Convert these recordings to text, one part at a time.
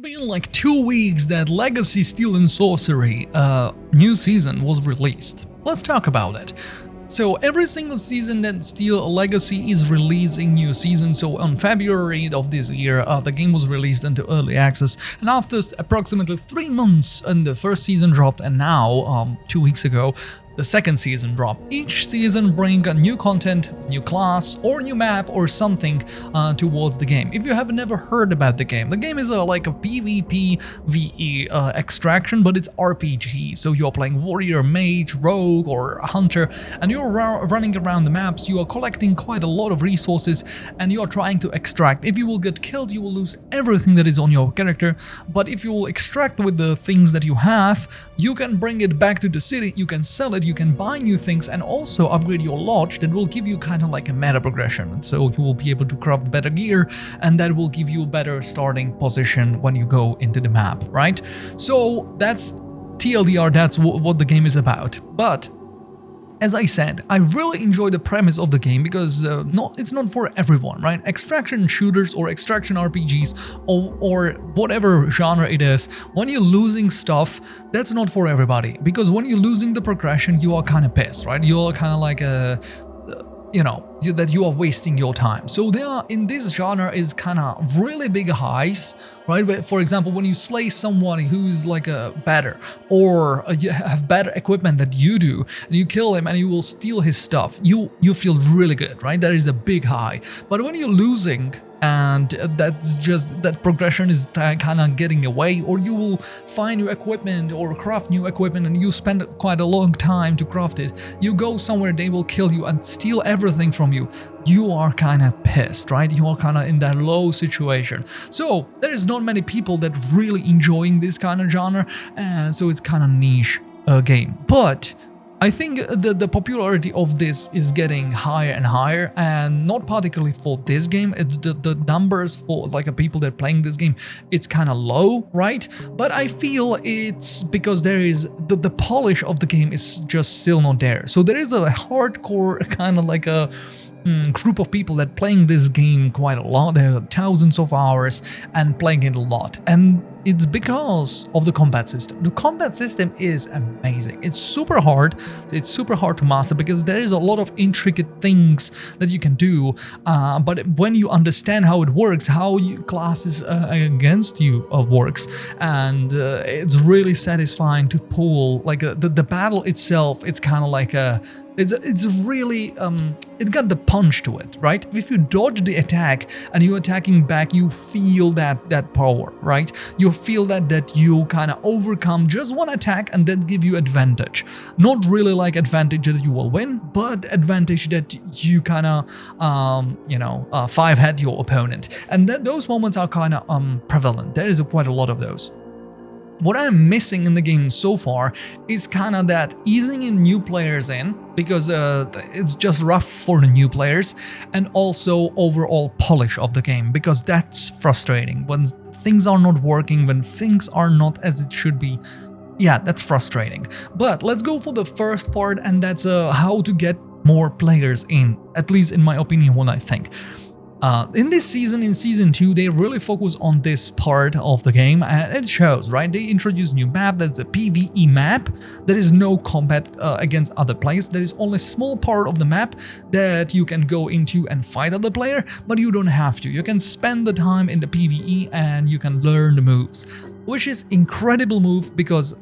been like 2 weeks that Legacy Steel and Sorcery new season was released. Let's talk about it. So every single season that Steel Legacy is releasing new season. So on February of this year, the game was released into early access, and after approximately 3 months, and the first season dropped, and now 2 weeks ago, the second season dropped. Each season bring a new content, new class, or new map, or something towards the game. If you have never heard about the game is like a PVPVE extraction, but it's RPG. So you're playing warrior, mage, rogue, or hunter, and you're running around the maps. You are collecting quite a lot of resources, and you are trying to extract. If you will get killed, you will lose everything that is on your character. But if you will extract with the things that you have, you can bring it back to the city. You can sell it. You can buy new things and also upgrade your lodge. That will give you kind of like a meta progression, so you will be able to craft better gear, and that will give you a better starting position when you go into the map, right? So that's TLDR, that's what the game is about. But as I said, I really enjoy the premise of the game because it's not for everyone, right? Extraction shooters or extraction RPGs or whatever genre it is, when you're losing stuff, that's not for everybody. Because when you're losing the progression, you are kind of pissed, right? You are kind of like that you are wasting your time. So there are, in this genre, is kind of really big highs, right? For example, when you slay someone who's like a better, or you have better equipment that you do, and you kill him and you will steal his stuff, you feel really good, right? That is a big high. But when you're losing, and that's just that progression is kind of getting away, or you will find new equipment or craft new equipment and you spend quite a long time to craft it, you go somewhere, they will kill you and steal everything from you, you are kind of pissed, right? You are kind of in that low situation. So there is not many people that really enjoying this kind of genre, and so it's kind of niche game. But I think the popularity of this is getting higher and higher, and not particularly for this game. It's the numbers for like people that are playing this game, it's kind of low, right? But I feel it's because there is the polish of the game is just still not there. So there is a hardcore kind of like a group of people that playing this game quite a lot. There are thousands of hours and playing it a lot, and it's because of the combat system. The combat system is amazing. It's super hard. It's super hard to master because there is a lot of intricate things that you can do. But when you understand how it works, how classes against you works, and it's really satisfying to pull. Like the battle itself, it's kind of like a. It's really it got the punch to it, right? If you dodge the attack and you're attacking back, you feel that power, right? You feel that you kind of overcome just one attack and that give you advantage. Not really like advantage that you will win, but advantage that you kind of five-head your opponent, and those moments are kind of prevalent. There is quite a lot of those. What I'm missing in the game so far is kind of that easing in new players in, because it's just rough for the new players, and also overall polish of the game, because that's frustrating. When things are not working, when things are not as it should be, yeah, that's frustrating. But let's go for the first part, and that's how to get more players in, at least in my opinion, what I think. In this season, in Season 2, they really focus on this part of the game, and it shows, right? They introduce new map, that's a PvE map. There is no combat against other players. There is only a small part of the map that you can go into and fight other player, but you don't have to. You can spend the time in the PvE and you can learn the moves, which is incredible move because,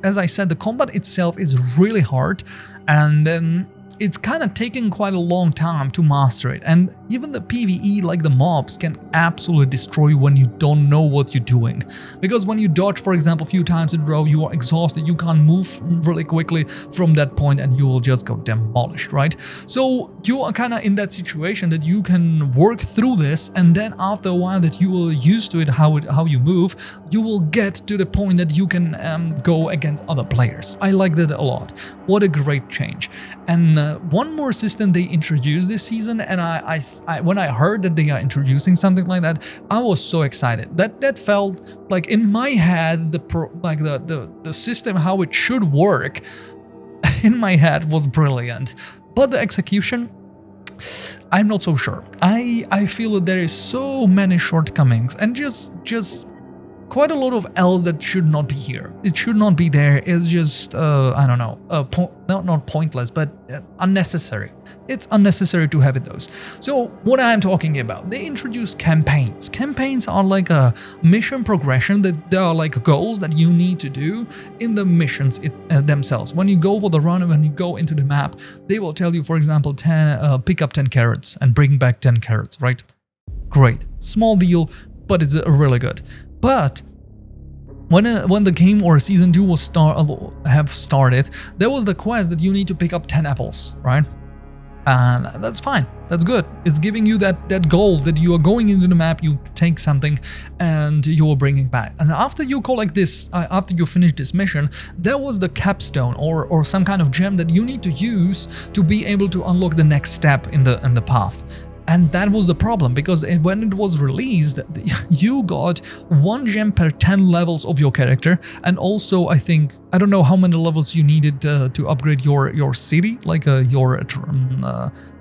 as I said, the combat itself is really hard, and then it's kind of taking quite a long time to master it. And even the PvE, like the mobs, can absolutely destroy you when you don't know what you're doing. Because when you dodge, for example, a few times in a row, you are exhausted, you can't move really quickly from that point, and you will just go demolished, right? So you are kind of in that situation that you can work through this, and then after a while that you are used to it, how you move, you will get to the point that you can go against other players. I like that a lot. What a great change. And one more system they introduced this season, and I when I heard that they are introducing something like that, I was so excited. That felt like in my head the system, how it should work in my head was brilliant, but the execution, I'm not so sure. I feel that there is so many shortcomings, and just quite a lot of else that should not be here. It should not be there. It's just, I don't know, not pointless, but unnecessary. It's unnecessary to have it those. So what I'm talking about, they introduced campaigns. Campaigns are like a mission progression, that they are like goals that you need to do in the missions themselves. When you go for the run, when you go into the map, they will tell you, for example, pick up 10 carrots and bring back 10 carrots, right? Great. Small deal, but it's really good. But when the game or season 2 was started, there was the quest that you need to pick up 10 apples, right? And that's fine. That's good. It's giving you that goal that you are going into the map, you take something and you're bringing back. And after you collect this, after you finish this mission, there was the capstone or some kind of gem that you need to use to be able to unlock the next step in the path. And that was the problem, because when it was released, you got 1 gem per 10 levels of your character, and also I don't know how many levels you needed to upgrade your city, like your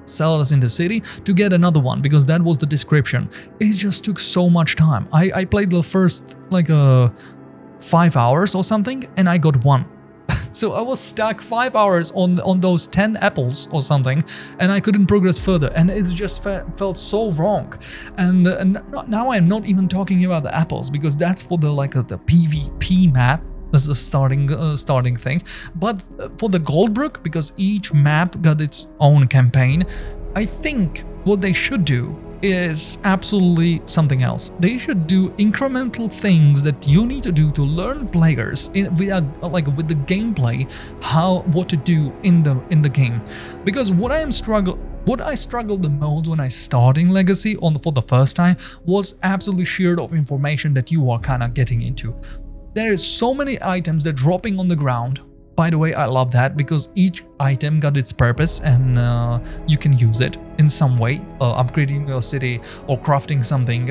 cells in the city, to get another one, because that was the description. It just took so much time. I played the first like 5 hours or something, and I got 1. So I was stuck 5 hours on those 10 apples or something, and I couldn't progress further, and it just felt so wrong. And now I'm not even talking about the apples, because that's for the PvP map. That's the starting thing. But for the Goldbrook, because each map got its own campaign, I think what they should do is absolutely something else. They should do incremental things that you need to do to learn players with the gameplay, what to do in the game. Because what I struggled the most when I started Legacy for the first time was absolutely sheer of information that you are kind of getting into. There is so many items that are dropping on the ground. By the way, I love that, because each item got its purpose, and you can use it in some way, upgrading your city or crafting something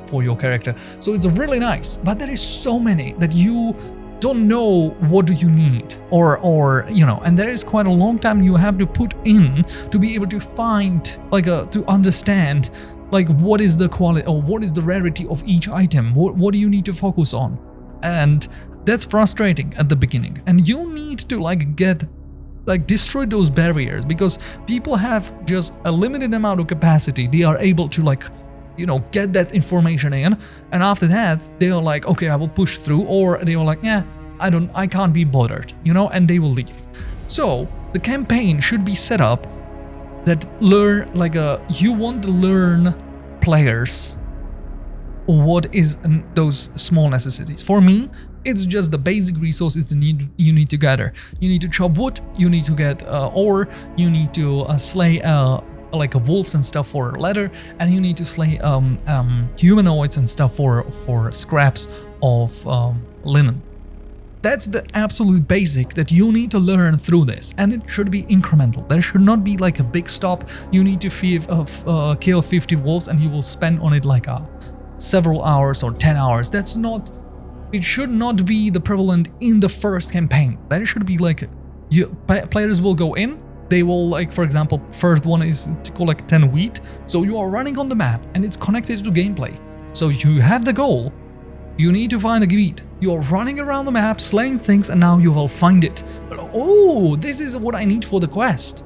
for your character. So it's really nice, but there is so many that you don't know what do you need, or you know, and there is quite a long time you have to put in to be able to find, to understand what is the quality or what is the rarity of each item, what do you need to focus on. And that's frustrating at the beginning, and you need to destroy those barriers, because people have just a limited amount of capacity. They are able to get that information in, and after that they are like, okay, I will push through, or they are like, yeah, I can't be bothered, and they will leave. So the campaign should be set up that you want to learn players what is those small necessities. For me, it's just the basic resources that you need to gather. You need to chop wood, you need to get ore, you need to slay wolves and stuff for leather, and you need to slay humanoids and stuff for scraps of linen. That's the absolute basic that you need to learn through this, and it should be incremental. There should not be like a big stop. You need to kill 50 wolves and you will spend on it several hours or 10 hours. It should not be the prevalent in the first campaign. That should be players will go in, they will for example, first one is to collect 10 wheat, so you are running on the map and it's connected to gameplay. So you have the goal, you need to find a wheat. You are running around the map, slaying things, and now you will find it. But, oh, this is what I need for the quest.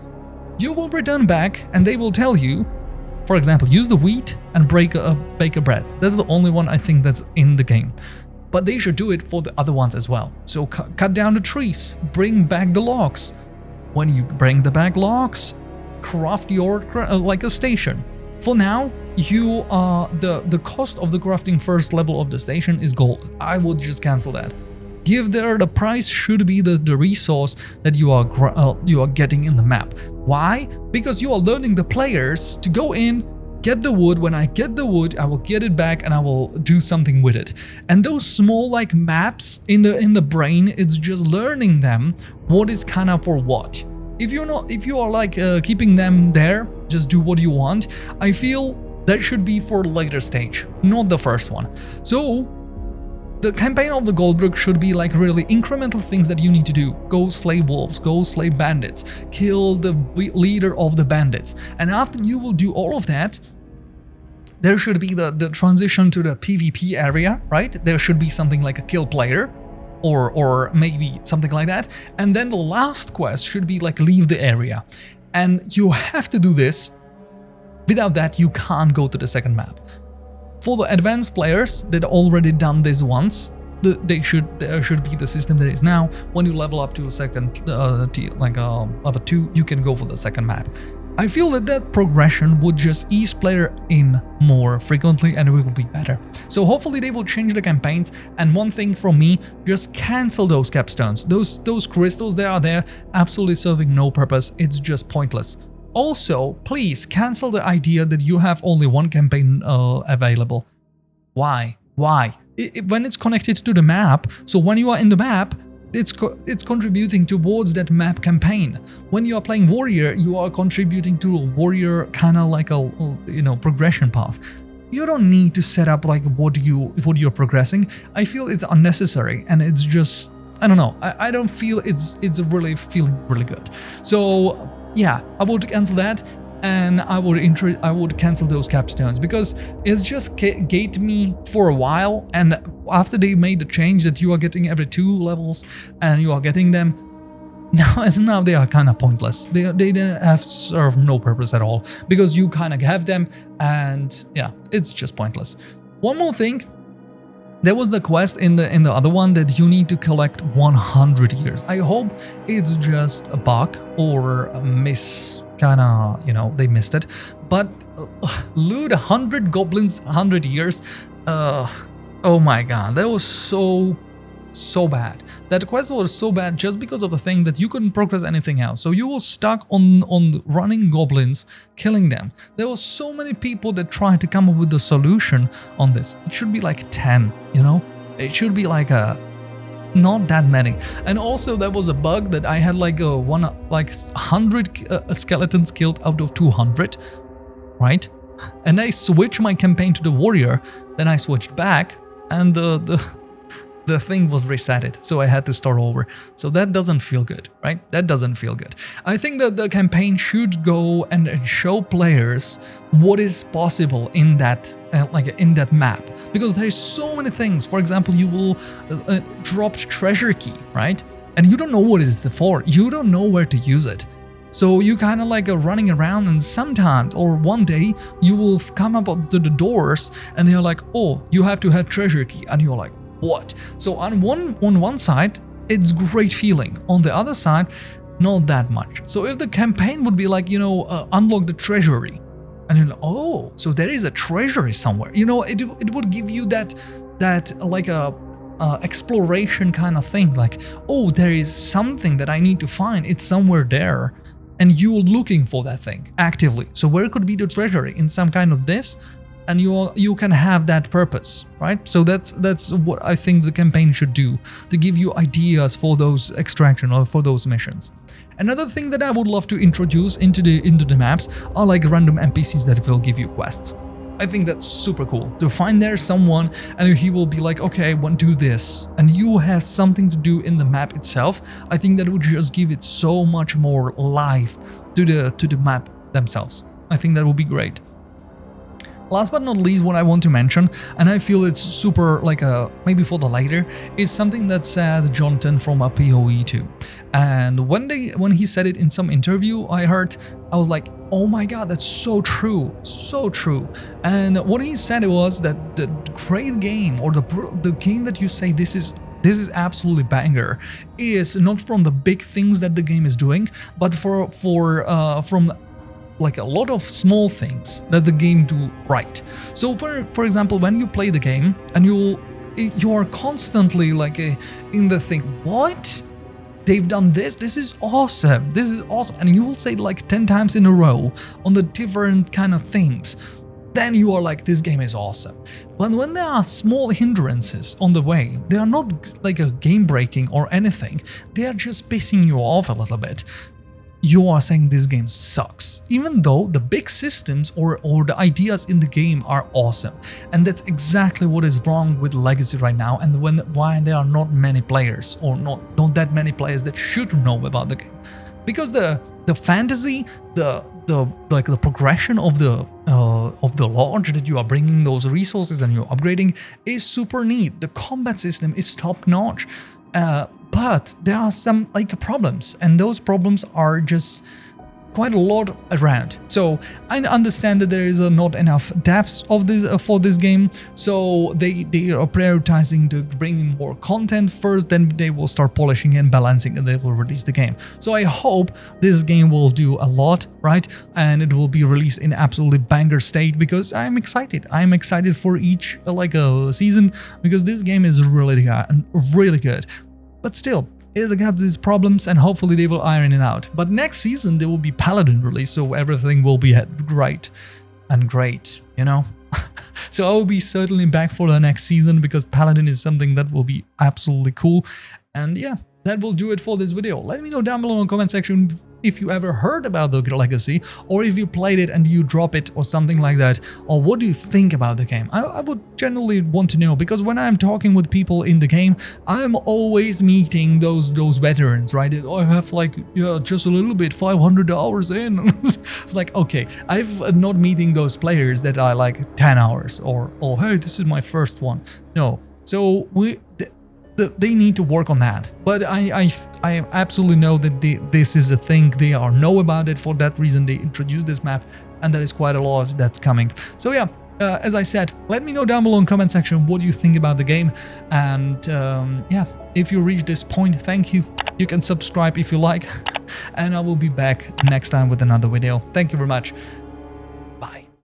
You will return back and they will tell you, for example, use the wheat and bake a bread. That's the only one I think that's in the game. But they should do it for the other ones as well. So cut down the trees, bring back the logs. When you bring the back logs, craft your a station. For now, the cost of the crafting first level of the station is gold. I would just cancel that. The price should be the resource that you are getting in the map. Why? Because you are learning the players to go in, get the wood. When I get the wood, I will get it back and I will do something with it. And those small maps in the brain, it's just learning them what is kind of for what. If you are keeping them there, just do what you want, I feel that should be for later stage, not the first one. So the campaign of the Goldbrook should be really incremental things that you need to do. Go slay wolves, go slay bandits, kill the leader of the bandits. And after you will do all of that, there should be the transition to the PvP area, right? There should be something like a kill player, or maybe something like that. And then the last quest should be like leave the area. And you have to do this. Without that, you can't go to the second map. For the advanced players that already done this once, there should be the system that is now. When you level up to a second tier, like level 2, you can go for the second map. I feel that progression would just ease player in more frequently and it will be better. So hopefully they will change the campaigns, and one thing from me, just cancel those capstones. Those crystals that are there, absolutely serving no purpose, it's just pointless. Also, please cancel the idea that you have only one campaign available. Why? When it's connected to the map, so when you are in the map, it's contributing towards that map campaign. When you are playing warrior, you are contributing to a warrior kind of like a progression path. You don't need to set up like what you're progressing. I feel it's unnecessary, and it's just, I don't know. I don't feel it's really feeling really good. So yeah, I would cancel that. And I would cancel those capstones, because it's just gate me for a while, and after they made the change that you are getting every 2 levels and you are getting them, now they are kind of pointless. They have served no purpose at all, because you kind of have them, and yeah, it's just pointless. One more thing. There was the quest in the other one that you need to collect 100 years. I hope it's just a bug or a miss. They missed it. But loot 100 goblins, 100 years. Oh my god, that was so bad. That quest was so bad just because of the thing that you couldn't progress anything else. So you were stuck on running goblins, killing them. There were so many people that tried to come up with the solution on this. It should be like 10, It should be like not that many. And also there was a bug that I had like 100 skeletons killed out of 200, right? And I switched my campaign to the warrior, then I switched back, and the thing was resetted, so I had to start over. So that doesn't feel good, right? That doesn't feel good. I think that the campaign should go and show players what is possible in that map, because there is so many things. For example, you will drop treasure key, right? And you don't know what it is for. You don't know where to use it. So you kind of like running around, and sometimes or one day you will come up to the doors and they're like, oh, you have to have treasure key, and you're like, what? So on one side, it's great feeling. On the other side, not that much. So if the campaign would be like, unlock the treasury, and you're like, oh, so there is a treasury somewhere. It would give you that like a exploration kind of thing. Like, oh, there is something that I need to find. It's somewhere there, and you're looking for that thing actively. So where could be the treasury? In some kind of this. And you can have that purpose, right? So that's what I think the campaign should do, to give you ideas for those extraction or for those missions. Another thing that I would love to introduce into the maps are like random NPCs that will give you quests. I think that's super cool to find there someone and he will be like, okay, I want to do this, and you have something to do in the map itself. I think that would just give it so much more life to the map themselves. I think that would be great. Last but not least, what I want to mention, and I feel it's super like maybe for the later, is something that said Jonathan from a PoE too. And when he said it in some interview I heard, I was like, oh my god, that's so true, so true. And what he said was that the great game, or the game that you say this is absolutely banger, is not from the big things that the game is doing, but from like a lot of small things that the game do right. So for example, when you play the game and you are constantly like in the thing, what? They've done this? This is awesome. This is awesome. And you will say like 10 times in a row on the different kind of things. Then you are like, this game is awesome. But when there are small hindrances on the way, they are not like a game breaking or anything. They are just pissing you off a little bit. You are saying this game sucks, even though the big systems or the ideas in the game are awesome. And that's exactly what is wrong with Legacy right now, and why there are not many players, or not that many players that should know about the game. Because the fantasy, the the progression of the lodge that you are bringing those resources and you're upgrading is super neat. The combat system is top notch, but there are some like problems, and those problems are just quite a lot around. So I understand that there is not enough depths of this for this game, so they are prioritizing to bring in more content first, then they will start polishing and balancing, and they will release the game. So I hope this game will do a lot, right, and it will be released in absolutely banger state, because I'm excited for each like a season, because this game is really good. But still, it got these problems, and hopefully they will iron it out. But next season there will be Paladin release, so everything will be great, you know. So I will be certainly back for the next season, because Paladin is something that will be absolutely cool. And yeah, that will do it for this video. Let me know down below in the comment section if you ever heard about the legacy, or if you played it and you drop it or something like that, or what do you think about the game. I would generally want to know, because when I'm talking with people in the game, I'm always meeting those veterans, right? I have like, yeah, just a little bit, 500 hours in. It's like, okay, I'm not meeting those players that are like 10 hours or, oh hey, this is my first one. No, so they need to work on that. But I absolutely know that this is a thing. They know about it. For that reason they introduced this map, and there is quite a lot that's coming. So yeah, as I said, let me know down below in the comment section what you think about the game. And yeah, if you reach this point, thank you. You can subscribe if you like, and I will be back next time with another video. Thank you very much.